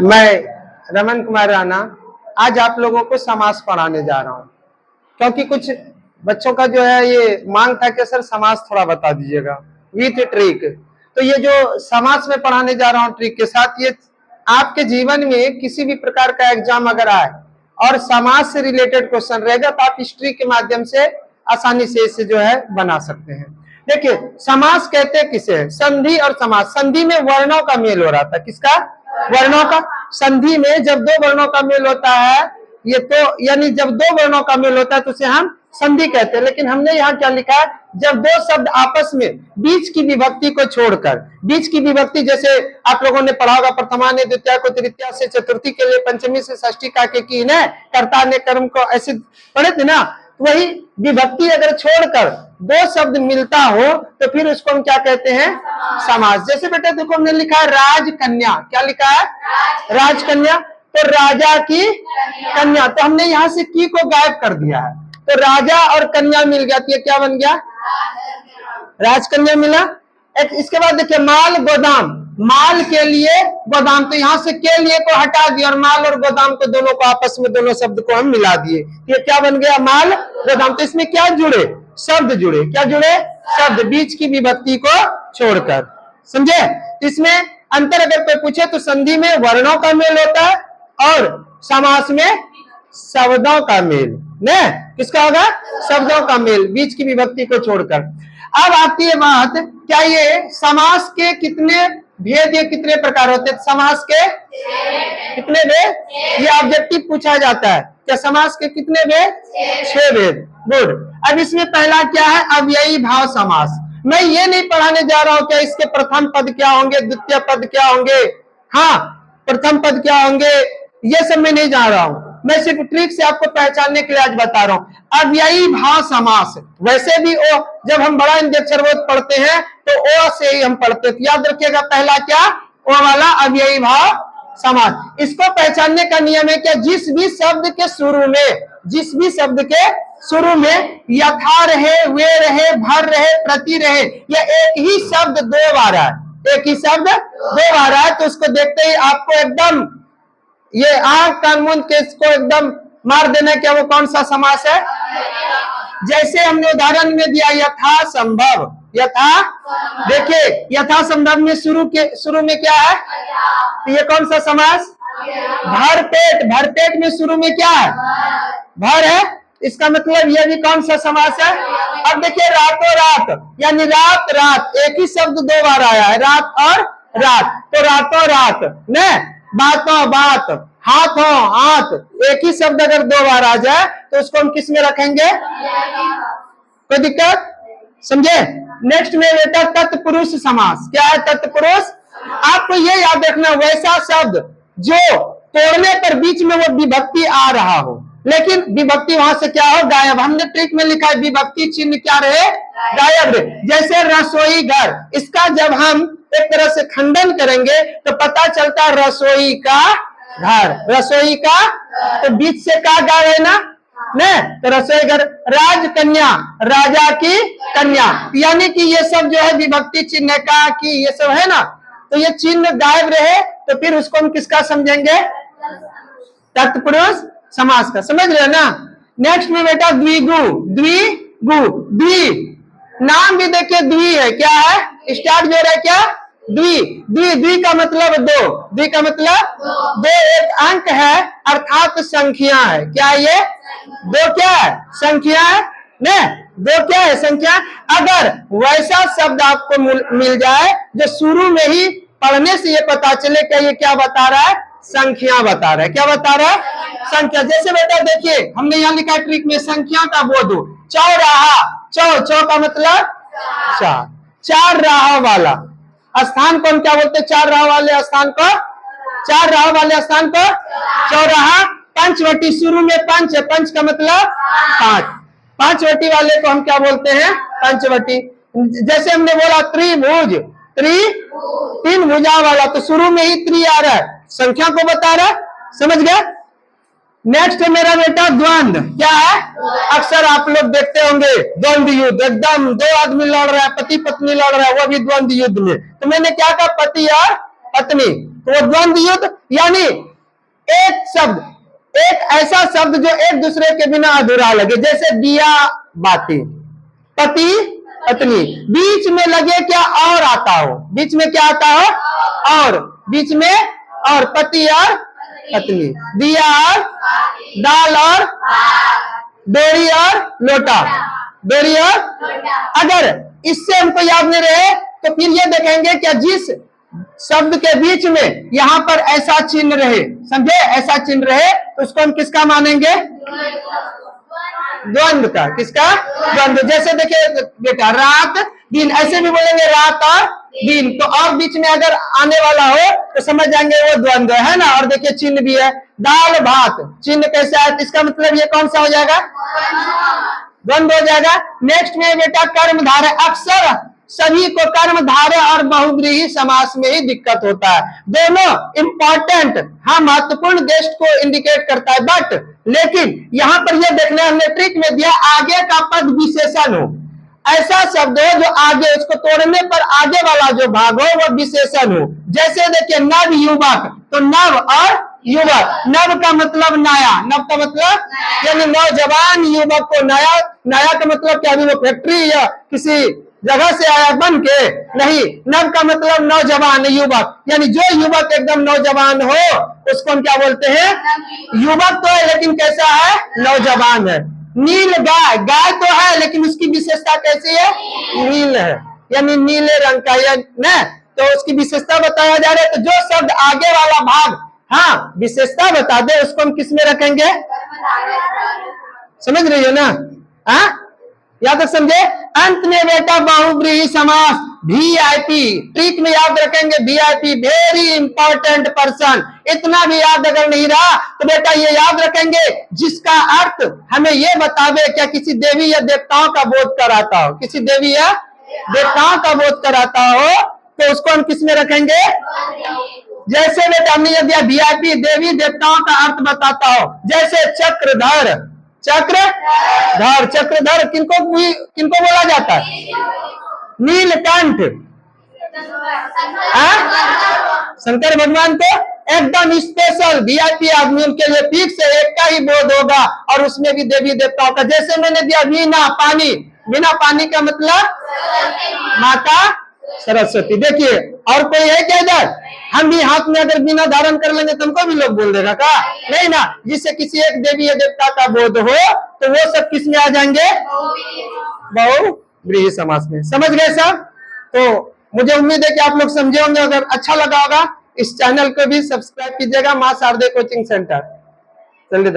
मैं रमन कुमार राणा आज आप लोगों को समास पढ़ाने जा रहा हूँ, क्योंकि कुछ बच्चों का जो है ये मांग था कि सर समास थोड़ा बता दीजिएगा विथ ट्रिक। तो ये जो समास में पढ़ाने जा रहा हूँ ट्रिक के साथ, ये आपके जीवन में किसी भी प्रकार का एग्जाम अगर आए और समास से रिलेटेड क्वेश्चन रहेगा तो आप इस ट्रिक के माध्यम से आसानी से इसे जो है बना सकते हैं। देखिए, समास कहते हैं किसे है? संधि और समास। संधि में वर्णों का मेल हो रहा था, किसका? वर्णों का। संधि में जब दो वर्णों का मेल होता है, ये तो यानी जब दो वर्णों का मेल होता है तो उसे हम संधि कहते हैं। लेकिन हमने यहाँ क्या लिखा है? जब दो शब्द आपस में बीच की विभक्ति को छोड़कर, बीच की विभक्ति जैसे आप लोगों ने पढ़ा होगा, प्रथमा ने द्वितीय को तृतीया से चतुर्थी के लिए, पंचमी से षष्ठी का के की ने, कर्ता ने कर्म को, ऐसे पढ़े थे ना। वही विभक्ति अगर छोड़कर दो शब्द मिलता हो तो फिर उसको हम क्या कहते हैं? समास। जैसे बेटा देखो, हमने लिखा है राजकन्या। क्या लिखा है? राजकन्या। तो राजा की कन्या, तो हमने यहाँ से की को गायब कर दिया है, तो राजा और कन्या मिल गया, तो ये क्या बन गया? राजकन्या मिला। एक इसके बाद देखिए, माल गोदाम। माल के लिए गोदाम, तो यहाँ से के लिए को हटा दिया और माल और गोदाम को दोनों को आपस में, दोनों शब्द को हम मिला दिए, ये क्या बन गया? माल गोदाम। तो इसमें क्या जुड़े? शब्द जुड़े। क्या जुड़े? शब्द, बीच की विभक्ति को छोड़कर। समझे? इसमें अंतर अगर कोई पूछे तो संधि में वर्णों का मेल होता है और समास में शब्दों का मेल। ने किसका होगा? शब्दों का मेल, बीच की विभक्ति को छोड़कर। अब आती है बात, क्या ये समास के कितने भेद, ये कितने प्रकार होते हैं? समास के कितने भेद? ये ऑब्जेक्टिव पूछा जाता है, क्या समास के कितने भेद? 6 भेद। गुड। अब इसमें पहला क्या है? अव्ययी भाव समास। मैं ये नहीं पढ़ाने जा रहा हूं क्या इसके प्रथम पद क्या होंगे, द्वितीय पद क्या होंगे, हाँ प्रथम पद क्या होंगे, ये सब मैं नहीं जा रहा हूं। मैं सिर्फ ट्रिक से आपको पहचानने के लिए आज बता रहा हूं। अव्ययी भाव समास, वैसे भी ओ जब हम बड़ा इंद्यक्षरवत पढ़ते हैं तो ओ से ही हम पढ़ते हैं। याद रखिएगा, पहला क्या? ओ वाला अव्ययी भाव समास। इसको पहचानने का नियम है क्या? जिस भी शब्द के शुरू में, जिस भी शब्द के शुरू में यथा रहे, वे रहे, भर रहे, प्रति रहे, या एक ही शब्द दो बार है, एक ही शब्द दो बार है, तो उसको देखते ही आपको एकदम ये आंख कान मूंद के इसको एकदम मार देना, क्या वो कौन सा समास है? जैसे हमने उदाहरण में दिया यथा संभव। यथा, देखिए यथा संभव में शुरू में क्या है? तो ये कौन सा समास? भर पेट। भर पेट में शुरू में क्या है? भर है, इसका मतलब ये भी कौन सा समास है? अब देखिए, रातों रात, यानी रात रात, एक ही शब्द दो बार आया है, रात और रात, तो रातों रात ने, बातों बात, हाथों हाथ, एक ही शब्द अगर दो बार आ जाए तो उसको हम किस में रखेंगे? कोई दिक्कत? समझे? नेक्स्ट में बेटा तत्पुरुष समास। क्या है तत्पुरुष? आपको ये याद रखना, वैसा शब्द जो तोड़ने पर बीच में वो विभक्ति आ रहा हो, लेकिन विभक्ति वहां से क्या हो? गायब। हमने ट्रिक में लिखा है विभक्ति चिन्ह क्या रहे? गायब रहे। जैसे रसोई घर, इसका जब हम एक तरह से खंडन करेंगे तो पता चलता रसोई का घर, रसोई का, तो बीच से का गायब है ना, ने, तो रसोई घर। राजकन्या, राजा की कन्या, यानी कि ये सब जो है विभक्ति चिन्ह का की, ये सब है ना, तो ये चिन्ह गायब रहे तो फिर उसको हम किसका समझेंगे? तत्पुरुष समास का। समझ रहे ना? नेक्स्ट में बेटा द्विगु। द्विगु, द्वि नाम भी देखिए द्वि है, क्या है? स्टार्ट जो है क्या? द्वि। द्वि, द्वि का मतलब दो, द्वि का मतलब दो, एक अंक है अर्थात संख्या है। क्या ये? दो क्या है? संख्या है ने, दो क्या है? संख्या। अगर वैसा शब्द आपको मिल जाए जो शुरू में ही पढ़ने से ये पता चले कि ये क्या बता रहा है? संख्या बता रहा है। क्या बता रहा है? संख्या। जैसे बेटा देखिए, हमने यहाँ लिखा ट्रिक में संख्या का बोध। चौराहा, चौ, चौ का मतलब चार, चार राह वाला स्थान को हम क्या बोलते हैं? चार राह वाले स्थान को, चार राह वाले स्थान को चौराहा। पंचवटी, शुरू में पंच है, पंच का मतलब पांच, पांचवटी वाले को हम क्या बोलते हैं? पंचवटी। जैसे हमने बोला त्रिभुज, तीन भुजा वाला, तो शुरू में ही त्रि आ रहा है, संख्या को बता रहा है। समझ गए? नेक्स्ट है मेरा बेटा द्वंद्व। क्या है? अक्सर आप लोग देखते होंगे द्वंद्व युद्ध, एकदम दो आदमी लड़ रहा है, पति पत्नी लड़ रहा है, वो भी द्वंद्व युद्ध में। तो मैंने क्या कहा? पति और पत्नी, तो वो द्वंद्व युद्ध यानी एक शब्द, एक ऐसा शब्द जो एक दूसरे के बिना अधूरा लगे, जैसे दिया बाती, पति पत्नी, बीच में लगे क्या और आता हो, बीच में क्या आता हो और, बीच में और, पति और पत्नी, दिया और दाल और डोरी और लोटा, डोरी और, अगर इससे हमको याद नहीं रहे तो फिर ये देखेंगे क्या जिस शब्द के बीच में यहां पर ऐसा चिन्ह रहे, समझे, ऐसा चिन्ह रहे तो उसको हम किसका मानेंगे, द्वंद्व का, किसका, द्वंद्व। जैसे देखिए बेटा रात दिन, ऐसे भी बोलेंगे रात और दिन, तो और बीच में अगर आने वाला हो तो समझ जाएंगे वो द्वंद्व है ना। और देखिए चिन्ह भी है, दाल भात, चिन्ह कैसा है, इसका मतलब ये कौन सा हो जाएगा, द्वंद्व हो जाएगा। नेक्स्ट में बेटा कर्मधारय, अक्सर सभी को कर्मधारय और बहुव्रीहि समास में ही दिक्कत होता है, दोनों इंपॉर्टेंट, हाँ महत्वपूर्ण गेस्ट को इंडिकेट करता है, बट लेकिन यहां पर ये देखना हमने ट्रिक में दिया, आगे का पद विशेषण हो, ऐसा शब्द हो जो आगे, उसको तोड़ने पर आगे वाला जो भाग हो वो विशेषण हो। जैसे देखिए नव युवक, तो नव और युवक, नव का मतलब नया, नव का मतलब यानी नौजवान, युवक को नया, नया का मतलब क्या, अभी वो फैक्ट्री या किसी जगह से आया बन के नहीं, नव का मतलब नौजवान, युवक यानी जो युवक एकदम नौजवान हो उसको हम क्या बोलते हैं, युवक तो है लेकिन कैसा है, नौजवान है। नील गाय, गाय तो है लेकिन उसकी विशेषता कैसी है, नील है यानी नीले रंग का या न, तो उसकी विशेषता बताया जा रहा है। तो जो शब्द आगे वाला भाग हाँ विशेषता बता दे उसको हम किस में रखेंगे, समझ रही हो ना, हाँ याद तक समझे। अंत में बेटा बहुव्रीहि समास, वीआईपी, ट्रिक में याद रखेंगे वीआईपी, वेरी इंपॉर्टेंट पर्सन, इतना भी याद अगर नहीं रहा तो बेटा ये याद रखेंगे जिसका अर्थ हमें ये बतावे क्या किसी देवी या देवताओं का बोध कराता हो, किसी देवी या देवताओं का बोध कराता हो तो उसको हम किस में रखेंगे, जैसे बेटा हमने ये दिया वीआईपी, देवी देवताओं का अर्थ बताता हो, जैसे चक्रधर, चक्रधर, चक्रधर किनको बोला जाता है, नीलकंठ, शंकर भगवान को एकदम स्पेशल वीआईपी आदमी, उनके लिए फिक्स है एक का ही बोध होगा और उसमें भी देवी देवताओं का। जैसे मैंने दिया वीणा पानी, वीणा पानी का मतलब माता सरस्वती। देखिए और कोई है क्या इधर, हम भी हाथ में अगर वीणा धारण कर लेंगे तुमको भी लोग बोल देगा का, नहीं ना, जिससे किसी एक देवी या देवता का बोध हो तो वो सब किस में आ जाएंगे, बहुव्रीहि समास में। समझ गए सब। तो मुझे उम्मीद है कि आप लोग समझे होंगे, अगर अच्छा लगा होगा इस चैनल को भी सब्सक्राइब कीजिएगा, मां शारदे कोचिंग सेंटर। चलिए।